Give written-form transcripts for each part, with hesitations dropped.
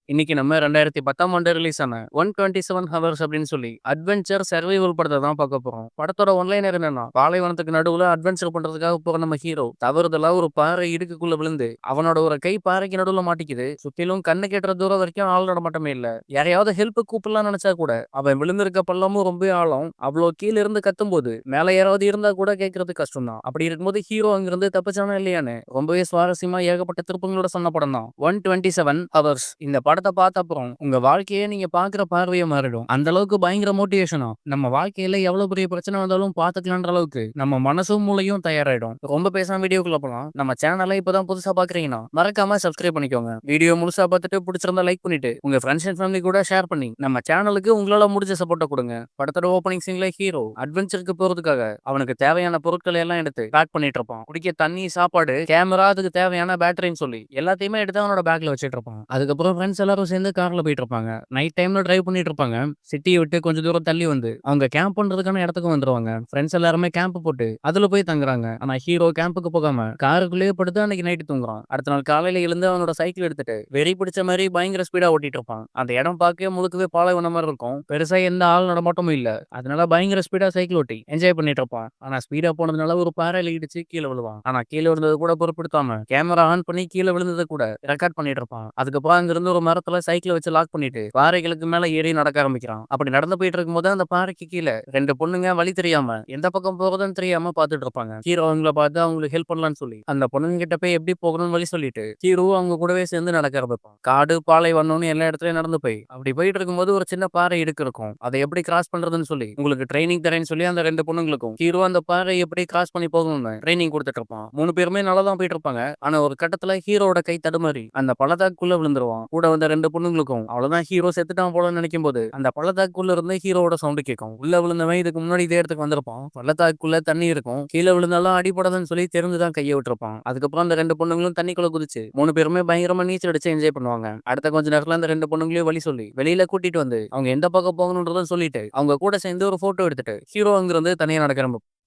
இன்னைக்கு நம்ம 2010ஆம் ஆண்டு ரிலீஸ் ஆன 127 ஹவர்ஸ் அப்படின்னு சொல்லி அட்வென்ச்சர் சர்வைவல் படத்தை தான் பார்க்க போறோம். படத்தோட ஒன்லைனர் என்னன்னா, பாலைவனத்துக்கு நடுவுல அட்வென்ச்சர் பண்றதுக்காக போற நம்ம ஹீரோ தவறுதலா ஒரு பாறை இடுக்குள்ள விழுந்து அவனோட ஒரு கை பாறைக்கு நடுவுல மாட்டிக்குது. சுத்திலும் கண்ணு கெட்டுற தூரம் வரைக்கும் ஆள் நடமாட்டமே இல்ல. யாரையாவது ஹெல்ப் கூப்பிடலாம் நினைச்சா கூட அவன் விழுந்திருக்க பள்ளமும் ரொம்ப ஆழம். அவ்வளோ கீழ இருந்து கத்தும் போது மேல யாராவது இருந்தா கூட கேட்கறது கஷ்டம் தான். அப்படி இருக்கும்போது ஹீரோ அங்கிருந்து தப்பிச்சானா இல்லையான்னு ரொம்பவே சுவாரஸ்யமா ஏகப்பட்ட திருப்பங்களோட சொன்ன படம் தான் 127 ஹவர்ஸ். இந்த படத்த பார்த்த அப்புறம் உங்க வாழ்க்கையே நீங்க பார்க்குற பார்வையே மாறிடும். அந்த அளவுக்கு பயங்கர மோட்டிவேஷனா நம்ம வாழ்க்கையில எவ்வளவு பெரிய பிரச்சனை வந்தாலும் பார்த்துக்கலான்ற அளவுக்கு நம்ம மனசும் மூளையும் தயாராயிடும். ரொம்ப பேசாம வீடியோக்குள்ள போலாம். நம்ம சேனலை இப்பதான் புதுசா பாக்குறீங்கன்னா மறக்காம சப்ஸ்கிரைப் பண்ணிக்கோங்க. வீடியோ முழுசா பார்த்துட்டு பிடிச்சிருந்தா லைக் பண்ணிட்டு உங்க ஃப்ரெண்ட்ஸ் அண்ட் ஃபேமிலி கூட ஷேர் பண்ணி நம்ம சேனலுக்கு உங்களால முடிஞ்ச சப்போர்ட்டை கொடுங்க. படத்தோட ஓப்பனிங் சீன்ல ஹீரோ அட்வென்ச்சருக்கு போறதுக்காக அவனுக்கு தேவையான பொருட்களை எல்லாம் எடுத்து பேக் பண்ணிட்டு இருப்பான். குடிக்க தண்ணி, சாப்பாடு, கேமரா, அதுக்கு தேவையான பேட்டரின்னு சொல்லி எல்லாத்தையுமே எடுத்து அவனோட பேக்ல வச்சிட்டு இருப்பான். அதுக்கப்புறம் ஃப்ரெண்ட்ஸ் எல்லாரும் சேர்ந்து கார்ல போயிட்டு இருப்பாங்க. நைட் டைம்ல டிரைவ் பண்ணிட்டு இருப்பாங்க. சிட்டியை விட்டு கொஞ்சம் தூரம் தள்ளி வந்து அவங்க கேம்ப் பண்றதுக்கான இடத்துக்கு வந்துருவாங்க. ஃப்ரெண்ட்ஸ் எல்லாருமே கேம்ப் போட்டு அதுல போய் தங்குறாங்க. ஆனா ஹீரோ கேம்புக்கு போகாம காருக்குள்ளேயே படுத்து அன்னைக்கு நைட்டு தூங்குறான். அடுத்த நாள் காலையில எழுந்து அவனோட சைக்கிள் எடுத்துட்டு வெறி பிடிச்ச மாதிரி பயங்கர ஸ்பீடா ஓட்டிட்டு இருப்பான். அந்த இடம் பார்க்கவே முழுக்கவே பாலைவன மாதிரி இருக்கும். பெருசா எந்த ஆள் நடமாட்டமும் இல்ல. அதனால பயங்கர ஸ்பீடா சைக்கிள் ஓட்டி என்ஜாய் பண்ணிட்டு இருப்பான். ஆனா ஸ்பீடா போனதுனால ஒரு பாறையில இடிச்சு கீழே விழுவான். ஆனா கீழே விழுந்தது கூட பொருட்படுத்தாம கேமரா ஆன் பண்ணி கீழே விழுந்ததை கூட ரெக்கார்ட் பண்ணிட்டு இருப்பான். அதுக்கப்புறம் அங்கிருந்து ஒரு மரத்துல சைக்கிளை வச்சு லாக் பண்ணிட்டு பாறைகளுக்கு மேல ஏறி நடக்க ஆரம்பிக்கிறான். அப்படி நடந்து போயிட்டு இருக்கும்போது அந்த பாறைக்கு கீழே ரெண்டு பொண்ணுங்க வழி தெரியாம எந்த பக்கம் போறதுன்னு தெரியாம பாத்துட்டு இருப்பாங்க. ஹீரோ அவங்கள பார்த்து அவங்களுக்கு ஹெல்ப் பண்ணலாம்னு சொல்லி அந்த பொண்ணுங்க கிட்ட போய் எப்படி போகணும்னு வழி சொல்லிட்டு ஹீரோ அவங்க கூடவே சேர்ந்து நடக்க ஆரம்பிப்பான். காடு, பாலை வரணும்னு எல்லா இடத்துலயும் நடந்து போய் அப்படி போயிட்டு இருக்கும்போது ஒரு சின்ன பாறை இடுக்கு இருக்கும். அதை எப்படி கிராஸ் பண்றதுன்னு சொல்லி உங்களுக்கு ட்ரைனிங் தரேன்னு சொல்லி அந்த ரெண்டு பொண்ணுங்களுக்கும் ஹீரோ அந்த பாறை எப்படி கிராஸ் பண்ணி போகணும்னு ட்ரைனிங் கொடுத்துட்டு இருப்பான். மூணு பேருமே நல்லா தான் போயிட்டு இருப்பாங்க. ஆனா ஒரு கட்டத்துல ஹீரோட கை தடுமாறி அந்த பள்ளத்தாக்குள்ள விழுந்துருவான். கூட வந்த ரெண்டு பொண்ணுங்களுக்கும் அவ்வளவுதான், ஹீரோ செத்துட்டான் போல நினைக்கும் போது அந்த பள்ளத்தாக்குள்ள இருந்து ஹீரோட சவுண்ட் கேட்கும். உள்ள விழுந்தவன் இதுக்கு முன்னாடி இதே இடத்துக்கு வந்திருப்பான். பள்ளத்தாக்குள்ள தண்ணி இருக்கும். கீழே விழுந்தாலும் அடிபடாதுன்னு சொல்லி தெரிஞ்சுதான் கையை விட்டுருப்பான். அதுக்கப்புறம் அந்த ரெண்டு பொண்ணுங்களும் தண்ணிக்குள்ள குதிச்சு மூணு பேருமே பயங்கரமா நீச்சல் அடிச்சு என்ஜாய் பண்ணுவாங்க. அடுத்த கொஞ்ச நேரத்துல அந்த ரெண்டு பொண்ணுங்களையும் வழி சொல்லி வெளியில கூட்டிட்டு வந்து அவங்க எந்த பக்கம் போகணுன்றதும் சொல்லிட்டு அவங்க கூட சேர்ந்து ஒரு போட்டோ எடுத்துட்டு ஹீரோ அங்கிருந்து தனியா நடக்கிற.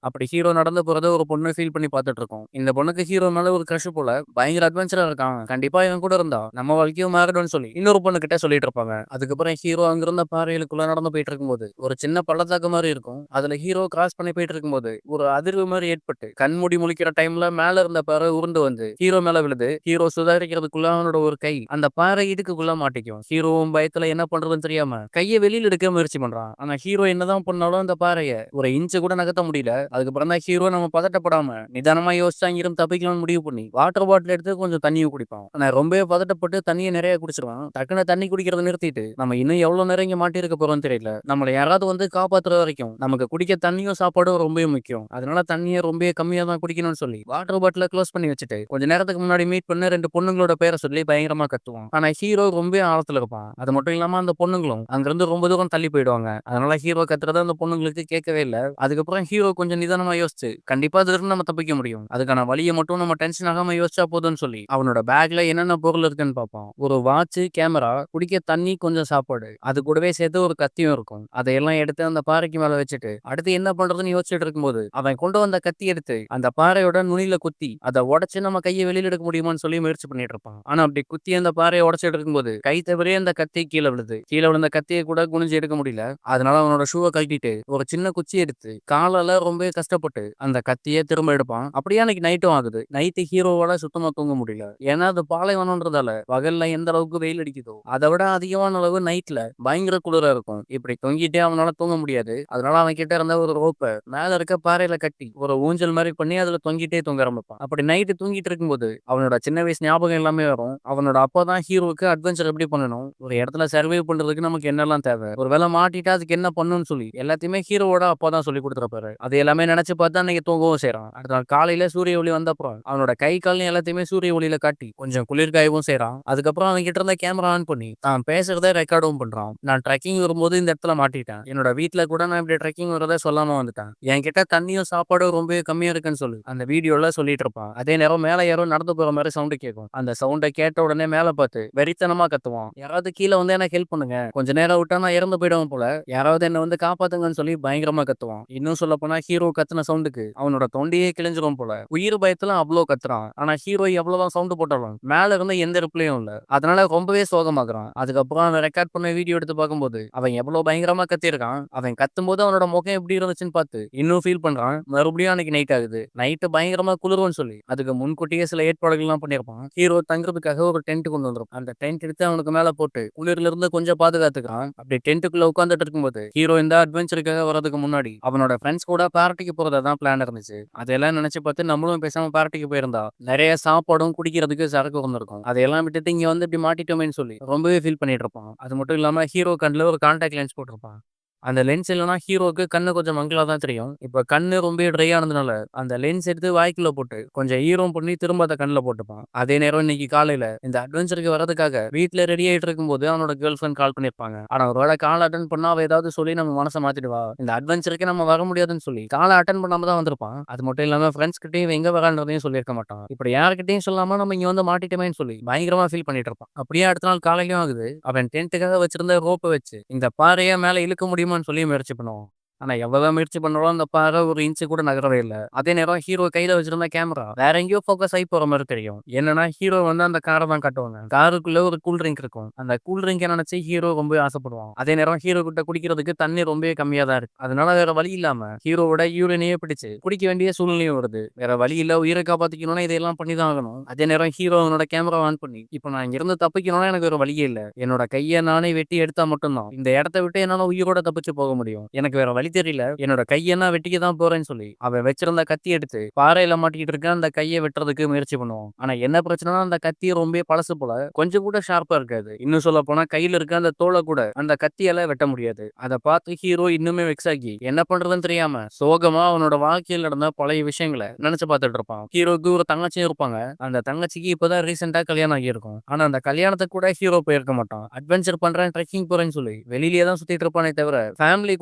அப்படி ஹீரோ நடந்து போறத ஒரு பொண்ணு ஃபீல் பண்ணி பார்த்துட்டு இருக்கோம். இந்த பொண்ணுக்கு ஹீரோ மேல ஒரு கிரஷ் போல, பயங்கர அட்வென்ச்சரா இருக்கான், கண்டிப்பா இவன் கூட இருந்தா நம்ம வாழ்க்கையும் மாறிடும்னு சொல்லி இன்னொரு பொண்ணு கிட்ட சொல்லிட்டு இருப்பாங்க. அதுக்கப்புறம் ஹீரோ அங்கிருந்த பாறைகளுக்குள்ள நடந்து போயிட்டு இருக்கும்போது ஒரு சின்ன பள்ளத்தாக்கு மாதிரி இருக்கும். அதுல ஹீரோ கிராஸ் பண்ணி போயிட்டு இருக்கும்போது ஒரு அதிர்வு மாதிரி ஏற்பட்டு கண்மூடி முழிக்கிற டைம்ல மேல இருந்த பாறை உருண்டு வந்து ஹீரோ மேல விழுது. ஹீரோ சுதாரிக்கிறதுக்குள்ள அவனோட ஒரு கை அந்த பாறை இடுக்குள்ள மாட்டிக்கும். ஹீரோவும் பயத்துல என்ன பண்றதுன்னு தெரியாம கையை வெளியில எடுக்க முயற்சி பண்றான். ஆனா ஹீரோ என்னதான் பண்ணாலும் அந்த பாறையை ஒரு இன்ச்சு கூட நகர்த்த முடியல. அதுக்கப்புறம் தான் ஹீரோ நம்ம பதட்டப்படாம நிதானமா யோசிச்சு அங்கிருந்து தப்பிக்கலாம்னு முடிவு பண்ணி வாட்டர் பாட்டில் எடுத்து கொஞ்சம் தண்ணியை குடிப்பான். ஆனா ரொம்பவே பதட்டப்பட்டு தண்ணியை நிறைய குடிச்சிருவான். டக்குன்னு தண்ணி குடிக்கிறத நிறுத்திட்டு நம்ம இன்னும் எவ்வளவு நேரம் இங்க மாட்டி இருக்க போறோம்னு தெரியல, நம்மளை யாராவது வந்து காப்பாத்துற வரைக்கும் நமக்கு குடிக்க தண்ணியும் சாப்பாடும் ரொம்பவே முக்கியம், அதனால தண்ணியை ரொம்ப கம்மியா தான் குடிக்கணும்னு சொல்லி வாட்டர் பாட்டில க்ளோஸ் பண்ணி வச்சுட்டு கொஞ்ச நேரத்துக்கு முன்னாடி மீட் பண்ண ரெண்டு பொண்ணுங்களோட பேரை சொல்லி பயங்கரமா கத்துவான். ஆனா ஹீரோ ரொம்ப ஆழத்துல இருப்பான். அது மட்டும் இல்லாம அந்த பொண்ணுங்களும் அங்கிருந்து ரொம்ப தூரம் தள்ளி போயிடுவாங்க. அதனால ஹீரோ கத்துறத அந்த பொண்ணுங்களுக்கு கேட்கவே இல்லை. அதுக்கப்புறம் ஹீரோ கொஞ்சம் நிதானமா யோசிச்சு கண்டிப்பா இதுல இருந்து நம்ம தப்பிக்க முடியும், அதுக்கான வழியை மட்டும் நம்ம டென்ஷன் ஆகாம யோசிச்சா போதும்னு சொல்லி அவனோட பேக்ல என்னென்ன பொருள் இருக்குன்னு பார்ப்பான். ஒரு வாட்ச், கேமரா, குடிக்க தண்ணி, கொஞ்சம் சாப்பாடு, அது கூடவே சேர்த்து ஒரு கத்தியும் இருக்கும். அதையெல்லாம் எடுத்து அந்த பாறைக்கு மேல வச்சுட்டு அடுத்து என்ன பண்றதுன்னு யோசிச்சுட்டு இருக்கும்போது அவன் கொண்டு வந்த கத்தி எடுத்து அந்த பாறையோட நுனியில குத்தி அதை உடைச்சு நம்ம கையை வெளியில எடுக்க முடியுமான்னு சொல்லி முயற்சி பண்ணிட்டு இருப்பான். ஆனா அப்படி குத்தி அந்த பாறையை உடைச்சிட்டு இருக்கும்போது கை தவறே அந்த கத்தி கீழே விழுது. கீழே விழுந்த கத்தியை கூட குனிஞ்சு எடுக்க முடியல. அதனால அவனோட ஷூவை கழட்டிட்டு ஒரு சின்ன குச்சி எடுத்து காலால ரொம்ப கஷ்டப்பட்டு அந்த கத்தியே திரும்ப எடுப்பான். அப்படியே அன்னைக்கு நைட்டும் ஆகுது. நைட்டு ஹீரோவோட சுத்தமா தூங்க முடியல. ஏன்னா அது பாலைவனம்ன்றதால பகல்ல எந்த அளவுக்கு வெயில் அடிக்குதோ அதை விட அதிகமான அளவு நைட்ல பயங்கர குளிரா இருக்கும். இப்படி தொங்கிட்டே அவனால தூங்க முடியாது. அதனால அவன் கிட்ட இருந்த ஒரு ரோப்பை மேல இருக்க பாறையில கட்டி ஒரு ஊஞ்சல் மாதிரி பண்ணி அதுல தொங்கிட்டே தூங்க ஆரம்பிப்பான். அப்படி நைட்டு தூங்கிட்டு இருக்கும்போது அவனோட சின்ன வயசு ஞாபகம் எல்லாமே வரும். அவனோட அப்பா தான் ஹீரோவுக்கு அட்வென்ச்சர் எப்படி பண்ணணும், ஒரு இடத்துல சர்வே பண்றதுக்கு நமக்கு என்னெல்லாம் தேவை, ஒரு வேலை மாட்டிட்டா அதுக்கு என்ன பண்ணணும்னு சொல்லி எல்லாத்தையுமே ஹீரோவோட அப்பா தான் சொல்லி கொடுத்துருப்பாரு. அது எல்லாமே நினைச்சு பார்த்தா அன்னைக்கு தூங்கவும் செய்றான். அடுத்த நாள் காலையில சூரிய ஒளி வந்தப்புறம் அவனோட கை கால் எல்லாத்தையுமே சூரிய ஒளியில காட்டி கொஞ்சம் குளிர் காயவும் செய்றான். அதுக்கப்புறம் அவன் கிட்ட இருந்த கேமரா ஆன் பண்ணி தான் பேசுறத ரெக்கார்டும் பண்றான். நான் ட்ரெக்கிங் வரும்போது இந்த இடத்துல மாட்டிட்டேன், என்னோட வீட்டுல கூட நான் இப்படி ட்ரெக்கிங் வரத சொல்லாம வந்துட்டேன், என்கிட்ட தண்ணியும் சாப்பாடும் ரொம்ப கம்மியா இருக்குன்னு சொல்லி அந்த வீடியோல சொல்லிட்டு இருப்பான். அதே நேரம் மேல யாரும் நடந்து போற மாதிரி சவுண்ட் கேட்கும். அந்த சவுண்டை கேட்ட உடனே மேல பார்த்து வெறித்தனமா கத்துவான். யாராவது கீழே வந்து எனக்கு ஹெல்ப் பண்ணுங்க, கொஞ்ச நேரம் விட்டா நான் இறந்து போயிடுவேன் போல, யாராவது என்ன வந்து காப்பாத்துங்கன்னு சொல்லி பயங்கரமா கத்துவான். இன்னும் சொல்ல போனா ஹீரோ ஹீரோ கத்துன சவுண்டுக்கு அவனோட தொண்டையே கிழிஞ்சிரும் போல. உயிர் பயத்துல அவ்ளோ கத்துறான். ஆனா ஹீரோ எவ்வளவுதான் சவுண்ட் போட்டாலும் மேல இருந்து எந்த ரிப்ளையும் இல்ல. அதனால ரொம்பவே சோகமாகுறான். அதுக்கப்புறம் அவன் ரெக்கார்ட் பண்ண வீடியோ எடுத்து பார்க்கும்போது அவன் எவ்வளவு பயங்கரமா கத்தியிருக்கான். அவன் கத்தும்போது அவனோட முகம் எப்படி இருந்துச்சுன்னு பார்த்து இன்னும் ஃபீல் பண்றான். மறுபடியும் அன்னைக்கு நைட் ஆகுது. நைட்டு பயங்கரமா குளிரும்னு சொல்லி அதுக்கு முன்கூட்டியே சில ஏற்பாடுகள்லாம் பண்ணியிருப்பான். ஹீரோ தங்குறதுக்காக ஒரு டென்ட் கொண்டு வந்திருப்பான். அந்த டென்ட் எடுத்து அவனுக்கு மேல போட்டு குளிர்ல இருந்து கொஞ்சம் பாதுகாத்துக்கிறான். அப்படி டென்ட்டுக்குள்ள உட்காந்துட்டு இருக்கும்போது ஹீரோ இந்த அட்வென்ச்சருக்காக வரதுக்கு முன்னாடி அவனோட ஃப்ரெண்ட்ஸ் கூட பார்ட்டிக்கு போறதான் பிளான் இருந்துச்சு. அதெல்லாம் நினைச்சு பார்த்து நம்மளும் பேசாம பார்ட்டிக்கு போயிருந்தா நிறைய சாப்பாடும் குடிக்கிறதுக்கு சரக்கு வந்திருக்கும். அதையெல்லாம் விட்டுட்டு இங்க வந்து இப்படி மாட்டிட்டோமேன்னு சொல்லி ரொம்பவே ஃபீல் பண்ணிட்டு இருப்பான். அது மட்டும் இல்லாம ஹீரோ கண்ணுல ஒரு கான்டாக்ட் லென்ஸ் போட்டிருப்பான். அந்த லென்ஸ் இல்லனா ஹீரோக்கு கண்ணு கொஞ்சம் மங்கலா தான் தெரியும். இப்ப கண்ணு ரொம்ப ட்ரை ஆனதுனால அந்த லென்ஸ் எடுத்து வாய்க்குள்ள போட்டு கொஞ்சம் ஈரம் பண்ணி திரும்ப அத கண்ணுல போட்டுப்பான். அதே நேரம் இன்னைக்கு காலையில இந்த அட்வென்ச்சருக்கு வரதுக்காக வீட்ல ரெடி ஆயிட்டு இருக்கும்போது அவனோட கேர்ள் ஃப்ரெண்ட் கால் பண்ணிருப்பாங்க. ஆனா ஒருவேளை கால் அட்டன் பண்ணா அவ ஏதாவது சொல்லி நம்ம மனசை மாத்திடுவா. இந்த அட்வென்ச்சருக்கு நம்ம வர முடியாதுன்னு சொல்லி காலை அட்டன் பண்ணாம தான் வந்திருப்பான். அது மட்டும் இல்லாம ஃப்ரெண்ட்ஸ் கிட்டயும் இவன் எங்க வரான்றதையும் சொல்லியிருக்க மாட்டான். இப்படி யார்கிட்டயும் சொல்லாம நம்ம இங்க வந்து மாட்டிட்டோமேன்னு சொல்லி பயங்கரமா ஃபீல் பண்ணிட்டு இருப்பான். அப்படியே அடுத்த நாள் காலையிலயும் ஆகுது. அவன் டென்ட்டுக்காக வச்சிருந்த ரோப்பை வச்சு இந்த பாறையை மேல இழுக்க முடியுமான்னு சொல்லி முயற்சி பண்ணுவான். ஆனா எவ்வளவு முயற்சி பண்ணாலும் அந்த பாறை ஒரு இன்ச்சு கூட நகரவே இல்ல. அதே நேரம் ஹீரோ கையில வச்சிருந்த கேமரா வேற எங்கேயோ ஃபோக்கஸ் ஆகி போற மாதிரி தெரியும். என்னன்னா ஹீரோ வந்து அந்த காரை தான் காட்டுவாங்க. காருக்குள்ள ஒரு கூல் ட்ரிங்க் இருக்கும். அந்த கூல் ட்ரிங்கை நினைச்சு ஹீரோ ரொம்ப ஆசைப்படுவான். அதே நேரம் ஹீரோ கிட்ட குடிக்கிறதுக்கு தண்ணி ரொம்பவே கம்மியா தான் இருக்கு. அதனால வேற வழி இல்லாம ஹீரோவோட யூரினையே பிடிச்சு குடிக்க வேண்டிய சூழ்நிலையும் வருது. வேற வழி இல்ல, உயிரை காப்பாத்திக்கணும்னா இதெல்லாம் பண்ணி தான் ஆகணும். அதே நேரம் ஹீரோ அவனோட கேமரா ஆன் பண்ணி இப்போ நான் இங்க இருந்து தப்பிக்கணும்னா எனக்கு ஒரு வழியே இல்ல. என்னோட கையை நானே வெட்டி எடுத்தா மட்டும்தான் இந்த இடத்த விட்டு என்னால உயிரோட தப்பிச்சு போக முடியும். எனக்கு வேற வழி தெரியல. என்னோட கையெல்லாம் வெட்டிக்க தான் போறேன்னு சொல்லி அவன் வச்சிருந்த கத்தி எடுத்து பாறையில மாட்டிக்கிட்டு இருக்க அந்த கையை வெட்டுறதுக்கு முயற்சி பண்ணுவான். ஆனா என்ன பிரச்சனைனா அந்த கத்தி ரொம்ப பழசு போல கொஞ்சம் கூட ஷார்ப்பா இருக்காது. இன்னும் சொல்ல போனா கையில இருக்க அந்த தோலை கூட அந்த கத்தியால வெட்ட முடியாது. அதை பார்த்து ஹீரோ இன்னுமே வெக்ஸ் ஆகி என்ன பண்றதுன்னு தெரியாம சோகமா அவனோட வாழ்க்கையில் நடந்த பழைய விஷயங்களை நினைச்சு பார்த்துட்டு இருப்பான். ஹீரோக்கு ஒரு தங்கச்சியும் இருப்பாங்க. அந்த தங்கச்சிக்கு இப்பதான் ரீசெண்டா கல்யாணம் ஆகியிருக்கும். ஆனா அந்த கல்யாணத்துக்கு கூட ஹீரோ போயிருக்க மாட்டான். அட்வென்ச்சர் பண்றேன், ட்ரெக்கிங் போறேன்னு சொல்லி வெளியிலேயே தான் சுத்திட்டு இருப்பானே தவிர ஃபேமிலி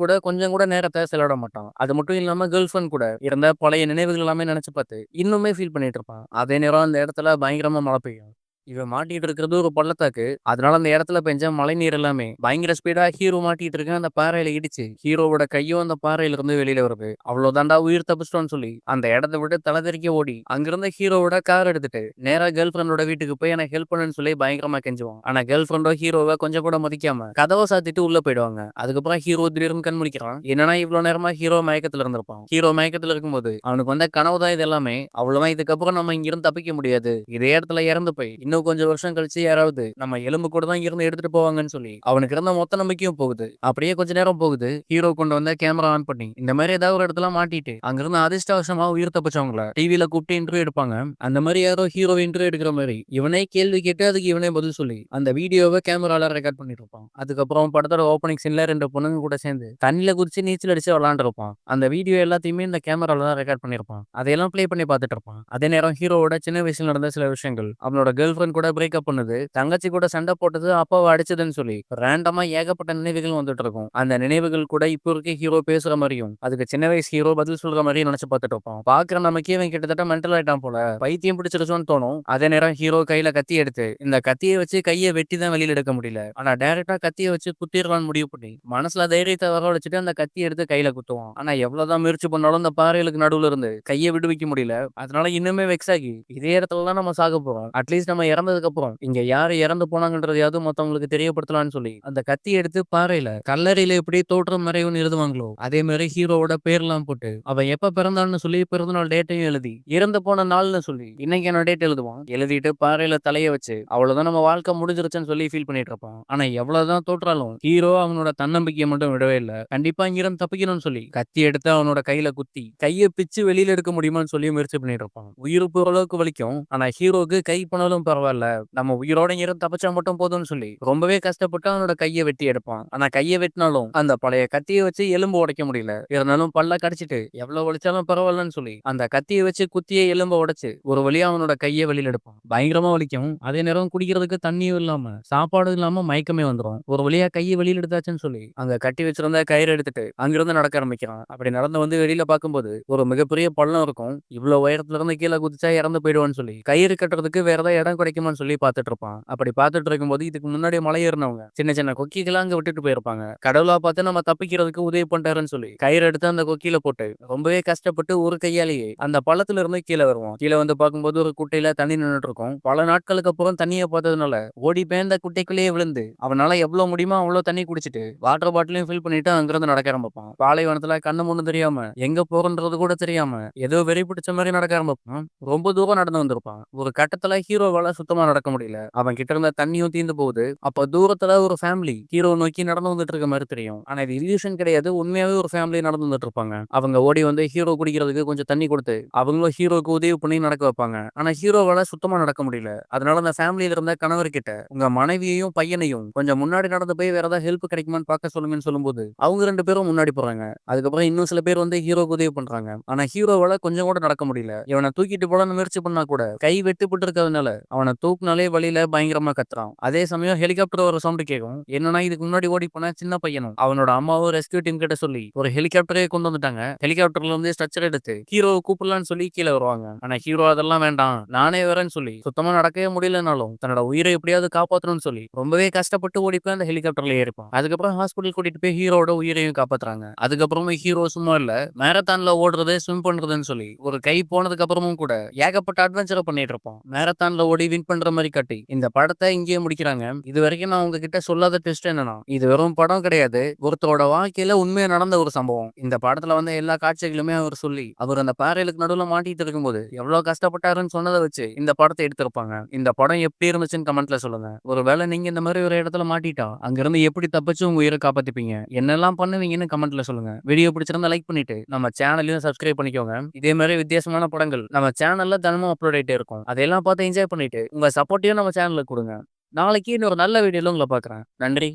கூட கொஞ்சம் கூட நேரத்தை செலவிட மாட்டான். அது மட்டும் இல்லாம கேர்ள் ஃப்ரெண்ட் கூட இருந்த பழைய நினைவுகள் எல்லாமே நினைச்சு பார்த்து இன்னுமே ஃபீல் பண்ணிட்டு இருப்பான். அதே நேரம் அந்த இடத்துல பயங்கரமா மழை பெய்யும். இவன் மாட்டிட்டு இருக்கிறது ஒரு பள்ளத்தாக்கு. அதனால அந்த இடத்துல பெஞ்ச மழை நீர் எல்லாமே பயங்கர ஸ்பீடா ஹீரோ மாட்டிட்டு இருக்க அந்த பாறையில இடிச்சு ஹீரோவோட கையும் அந்த பாறையில இருந்து வெளியில வருது. அவ்வளவுதாண்டா உயிர் தப்பிச்சிட்டோன்னு சொல்லி அந்த இடத்த விட்டு தலைதெறிக்க ஓடி அங்கிருந்த ஹீரோவோட கார் எடுத்துட்டு நேரா கேர்ள் ஃப்ரெண்டோட வீட்டுக்கு போய் எனக்கு ஹெல்ப் பண்ணுன்னு சொல்லி பயங்கரமா கெஞ்சுவான். ஆனா கேர்ள் ஃப்ரெண்டோ ஹீரோவை கொஞ்சம் கூட மதிக்காம கதவை சாத்திட்டு உள்ள போயிடுவாங்க. அதுக்கப்புறம் ஹீரோ திடீர்னு கண் முழிக்கிறான். என்னன்னா இவ்வளவு நேரமா ஹீரோ மயக்கத்துல இருந்திருப்பான். ஹீரோ மயக்கத்துல இருக்கும்போது அவனுக்கு வந்த கனவு தான் இது எல்லாமே. அவ்வளவுதான், இதுக்கப்புறம் நம்ம இங்க இருந்து தப்பிக்க முடியாது. இதே இடத்துல இறந்து போய் இன்னும் கொஞ்சம் வருஷம் கழிச்சு யாராவது நம்ம எலும்பு கூட தான் இருந்து எடுத்துட்டு போவாங்கன்னு சொல்லி அவனுக்கு இருந்த மொத்த நம்பிக்கையும் போகுது. அப்படியே கொஞ்ச நேரம் போகுது. ஹீரோ கொண்டு வந்த கேமரா ஆன் பண்ணி இந்த மாதிரி ஏதாவது ஒரு இடத்துல மாட்டிட்டு அங்கிருந்து அதிர்ஷ்டவசமா உயிர் தப்பிச்சவங்கள டிவில கூப்பிட்டு இன்டர்வியூ எடுப்பாங்க. அந்த மாதிரி யாரோ ஹீரோ இன்டர்வியூ எடுக்கிற மாதிரி இவனே கேள்வி கேட்டு அதுக்கு இவனே பதில் சொல்லி அந்த வீடியோவை கேமரால ரெக்கார்ட் பண்ணிட்டு இருப்பான். அதுக்கப்புறம் படத்தோட ஓப்பனிங் சீன்ல 2 பொண்ணுங்க கூட சேர்ந்து தண்ணியில குதிச்சு நீச்சல் அடிச்சு விளாண்டு இருப்பான். அந்த வீடியோ எல்லாத்தையுமே இந்த கேமரால தான் ரெக்கார்ட் பண்ணிருப்பான். அதையெல்லாம் ப்ளே பண்ணி பார்த்துட்டு இருப்பான். அதே நேரம் ஹீரோவோட சின்ன வயசுல நடந்த சில விஷயங்கள், அவனோட கேர்ள் ஃப்ரெண்ட் கூட பிரேக்கப் பண்ணது, தங்கச்சி கூட சண்டை போட்டது, அப்பாவை அடிச்சதுன்னு சொல்லி ரேண்டமா ஏகப்பட்ட நினைவுகள் வந்துட்டு இருக்கும். அந்த நினைவுகள் கூட இப்போ இருக்க ஹீரோ பேசுற மாதிரியும் அதுக்கு சின்ன வயசு ஹீரோ பதில் சொல்ற மாதிரியும் நினைச்சு பார்த்துட்டு இருப்போம். பாக்குற நமக்கே இவன் கிட்டத்தட்ட மென்டல் ஆயிட்டான் போல, பைத்தியம் பிடிச்சிருச்சோன்னு தோணும். அதே நேரம் ஹீரோ கையில கத்தி எடுத்து இந்த கத்தியை வச்சு கையை வெட்டி தான் வெளியில எடுக்க முடியல. ஆனா டைரக்டா கத்தியை வச்சு குத்திடலான்னு முடிவு பண்ணி மனசுல தைரியத்தை வரவழைச்சிட்டு அந்த கத்தி எடுத்து கையில குத்துவான். ஆனா எவ்வளவுதான் முயற்சி பண்ணாலும் அந்த பாறைகளுக்கு நடுவுல இருந்து கையை விடுவிக்க முடியல. அதனால இன்னுமே வெக்ஸ் ஆகி இதே இடத்துல தான் நம்ம சாக போறோம். அட்லீஸ்ட் நம்ம இறந்ததுக்கு அப்புறம் இங்க யாரு இறந்து போனாங்கன்றதையாவது மத்தவங்களுக்கு தெரியப்படுத்தலாம்னு சொல்லி அந்த கத்தி எடுத்து பாறையில கல்லறையில எப்படி தோற்றம் மறைவுன்னு எழுதுவாங்களோ அதே மாதிரி ஹீரோவோட பேர்லாம் போட்டு அவன் எப்ப பிறந்தான்னு சொல்லி பிறந்தநாள் டேட்டையும் எழுதி இறந்து போன நாள்னு சொல்லி இன்னைக்கான டேட் எழுதுவான். எழுதிட்டு பாறையில தலைய வச்சு அவ்வளவுதான் நம்ம வாழ்க்கை முடிஞ்சிருச்சுன்னு சொல்லி ஃபீல் பண்ணிட்டு இருப்பான். ஆனா எவ்வளவுதான் தோற்றாலும் ஹீரோ அவனோட தன்னம்பிக்கையை மட்டும் விடவே இல்லை. கண்டிப்பா இங்கிருந்து தப்பிக்கணும்னு சொல்லி கத்தி எடுத்து அவனோட கையில குத்தி கையை பிச்சு வெளியில எடுக்க முடியுமான்னு சொல்லி முயற்சி பண்ணிட்டு இருப்பான். உயிர் போற அளவுக்கு வலிக்கும். ஆனா ஹீரோக்கு கை போனாலும் பரவாயில்ல, நம்ம உயிரோட இருந்து தப்பிச்சா மட்டும் போதும்னு சொல்லி ரொம்பவே கஷ்டப்பட்டு அவனோட கையை வெட்டி எடுப்பான். ஆனா கையை வெட்டினாலும் அந்த பழைய கத்தியை வச்சு எலும்பு உடைக்க முடியல. இருந்தாலும் பல்ல கடிச்சிட்டு எவ்வளவு வலிச்சாலும் பரவாயில்லன்னு சொல்லி அந்த கத்தியை வச்சு குத்திய எலும்ப உடைச்சு ஒரு வழியா அவனோட கையை வெளியில எடுப்பான். பயங்கரமா வலிக்கும். அதே நேரம் குடிக்கிறதுக்கு தண்ணியும் இல்லாம சாப்பாடு இல்லாம மயக்கமே வந்துடும். ஒரு வழியா கையை வெளியில எடுத்தாச்சுன்னு சொல்லி அங்க கட்டி வச்சிருந்த கயிறு எடுத்துட்டு அங்கிருந்து நடக்க ஆரம்பிக்கிறான். அப்படி நடந்து வந்து வெளியில பார்க்கும்போது ஒரு மிகப்பெரிய பள்ளம் இருக்கும். இவ்வளவு உயரத்துல இருந்து கீழே குதிச்சா இறந்து போயிடுவான்னு சொல்லி கயிறு கட்டுறதுக்கு வேற ஏதாவது இடம் கிடைக்கும் கிடைக்குமான்னு சொல்லி பார்த்துட்டு இருப்பான். அப்படி பார்த்துட்டு இருக்கும்போது இதுக்கு முன்னாடி மலை ஏறினவங்க சின்ன சின்ன கொக்கிகளை அங்க விட்டுட்டு போயிருப்பாங்க. கடவுளா பார்த்து நம்ம தப்பிக்கிறதுக்கு உதவி பண்ணிட்டாருன்னு சொல்லி கயிறு எடுத்து அந்த கொக்கியில போட்டு ரொம்பவே கஷ்டப்பட்டு ஒரு கையாலேயே அந்த பள்ளத்துல இருந்து கீழே வருவோம். கீழே வந்து பார்க்கும்போது ஒரு குட்டையில தண்ணி நின்னுட்டு இருக்கும். பல நாட்களுக்கு அப்புறம் தண்ணியை பார்த்ததுனால ஓடி போய் அந்த குட்டைக்குள்ளேயே விழுந்து அவனால எவ்வளவு முடியுமோ அவ்வளவு தண்ணி குடிச்சிட்டு வாட்டர் பாட்டிலையும் ஃபில் பண்ணிட்டு அங்கிருந்து நடக்க ஆரம்பிப்பான். பாலைவனத்துல கண்ணு முன்னு தெரியாம எங்க போறன்றது கூட தெரியாம ஏதோ வெறி பிடிச்ச மாதிரி நடக்க ஆரம்பிப்பான். ரொம்ப தூரம் நடந்து வந்திருப்பான். ஒரு கட்டத்துல ஹீரோவால சுத்தமா நடக்க முடியல. அவன் கிட்ட இருந்த தண்ணியும் தீர்ந்து போகுது. அப்ப தூரத்துல ஒரு ஃபேமிலி ஹீரோ நோக்கி நடந்து வந்துட்டு இருக்க மாதிரி தெரியும். ஆனா இது இல்யூஷன் கிடையாது. உண்மையாவே ஒரு ஃபேமிலி நடந்து வந்துட்டு இருப்பாங்க. அவங்க ஓடி வந்து ஹீரோ குடிக்கிறதுக்கு கொஞ்சம் தண்ணி கொடுத்து அவங்களும் ஹீரோக்கு உதவி பண்ணி நடக்க வைப்பாங்க. ஆனா ஹீரோவால சுத்தமா நடக்க முடியல. அதனால அந்த ஃபேமிலியில இருந்த கணவர் கிட்ட உங்க மனைவியையும் பையனையும் கொஞ்சம் முன்னாடி நடந்து போய் வேற ஏதாவது ஹெல்ப் கிடைக்குமான்னு பார்க்க சொல்லுங்கன்னு சொல்லும்போது அவங்க 2 பேரும் முன்னாடி போறாங்க. அதுக்கப்புறம் இன்னும் சில பேர் வந்து ஹீரோக்கு உதவி பண்றாங்க. ஆனா ஹீரோவால கொஞ்சம் கூட நடக்க முடியல. இவனை தூக்கிட்டு போலான்னு முயற்சி பண்ணா கூட கை வெட்டுப்பட்டு இருக்கிறதுனால அவனை தூக்குனாலே வழியில பயங்கரமா கத்துறான். அதே சமயம் ஹெலிகாப்டர் ஒரு சவுண்ட் கேட்கும். என்னன்னா இதுக்கு முன்னாடி ஓடி போன சின்ன பையனும் அவனோட அம்மாவும் ரெஸ்கியூ டீம் கிட்ட சொல்லி ஒரு ஹெலிகாப்டரே கொண்டு வந்துட்டாங்க. ஹெலிகாப்டர்ல இருந்து ஸ்ட்ரக்சர் எடுத்து ஹீரோ கூப்பிடலான்னு சொல்லி கீழே வருவாங்க. ஆனா ஹீரோ அதெல்லாம் வேண்டாம் நானே வரேன்னு சொல்லி சுத்தமா நடக்கவே முடியலனாலும் தன்னோட உயிரை எப்படியாவது காப்பாற்றணும்னு சொல்லி ரொம்பவே கஷ்டப்பட்டு ஓடி போய் அந்த ஹெலிகாப்டர்ல ஏறிப்பான். அதுக்கப்புறம் ஹாஸ்பிட்டல் கூட்டிட்டு போய் ஹீரோட உயிரையும் காப்பாத்துறாங்க. அதுக்கப்புறமே ஹீரோ சும்மா இல்ல மேரத்தான்ல ஓடுறது ஸ்விம் பண்றதுன்னு சொல்லி ஒரு கை போனதுக்கு அப்புறமும் கூட ஏகப்பட்ட அட்வென்ச்சரை பண்ணிட்டு இருப்போம். மேரத்தான்ல ஓடி வின் பண்ற மாதிரி காட்டி இந்த படத்தை இங்கேயே முடிக்கிறாங்க. இது வரைக்கும் நான் உங்ககிட்ட சொல்லாத ட்விஸ்ட் என்னன்னா இது வெறும் படம் கிடையாது. ஒருத்தரோட வாழ்க்கையில உண்மையா நடந்த ஒரு சம்பவம். இந்த படத்துல வந்து எல்லா காட்சிகளுமே அவர் சொல்லி அவர் அந்த பாறைகளுக்கு நடுவுல மாட்டிட்டு இருக்கும்போது எவ்வளவு கஷ்டப்பட்டாருன்னு சொன்னதை வச்சு இந்த படத்தை எடுத்திருப்பாங்க. இந்த படம் எப்படி இருந்துச்சுன்னு கமெண்ட்ல சொல்லுங்க. ஒருவேளை நீங்க இந்த மாதிரி ஒரு இடத்துல மாட்டிட்டா அங்கிருந்து எப்படி தப்பிச்சு உங்க உயிரை காப்பாத்திப்பீங்க, என்னெல்லாம் பண்ணுவீங்கன்னு கமெண்ட்ல சொல்லுங்க. வீடியோ பிடிச்சிருந்தா லைக் பண்ணிட்டு நம்ம சேனலையும் சப்ஸ்கிரைப் பண்ணிக்கோங்க. இதே மாதிரி வித்தியாசமான படங்கள் நம்ம சேனல்ல தினமும் அப்லோட் ஆயிட்டே இருக்கும். அதையெல்லாம் பார்த்து என்ஜாய் பண்ணிட்டு உங்க சப்போர்ட்டையும் நம்ம சேனலுக்கு கொடுங்க. நாளைக்கு இன்னொரு நல்ல வீடியோல உங்களை பார்க்குறேன். நன்றி.